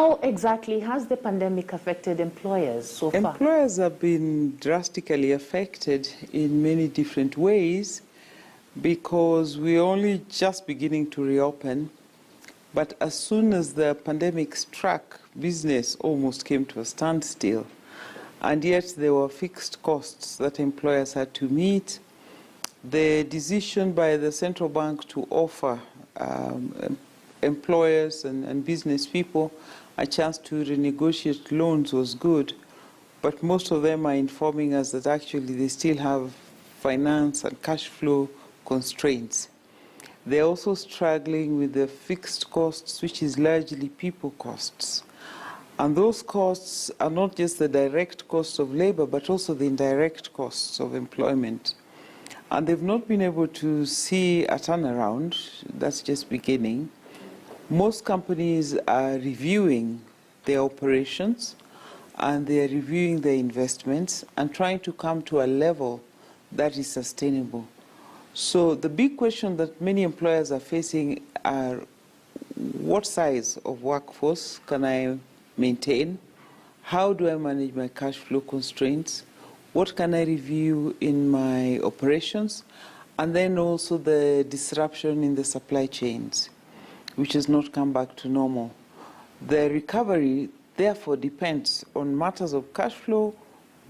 How exactly has the pandemic affected employers so far? Employers have been drastically affected in many different ways because we're only just beginning to reopen. But as soon as the pandemic struck, business almost came to a standstill. And yet there were fixed costs that employers had to meet. The decision by the central bank to offer employers and business people a chance to renegotiate loans was good, but most of them are informing us that actually they still have finance and cash flow constraints. They're also struggling with the fixed costs, which is largely people costs. And those costs are not just the direct costs of labor, but also the indirect costs of employment. And they've not been able to see a turnaround. That's just beginning. Most companies are reviewing their operations and they are reviewing their investments and trying to come to a level that is sustainable. So the big question that many employers are facing are, what size of workforce can I maintain? How do I manage my cash flow constraints? What can I review in my operations? And then also the disruption in the supply chains, which has not come back to normal. The recovery, therefore, depends on matters of cash flow,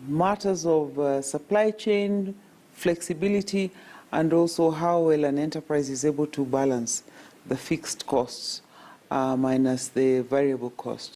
matters of supply chain, flexibility, and also how well an enterprise is able to balance the fixed costs minus the variable costs.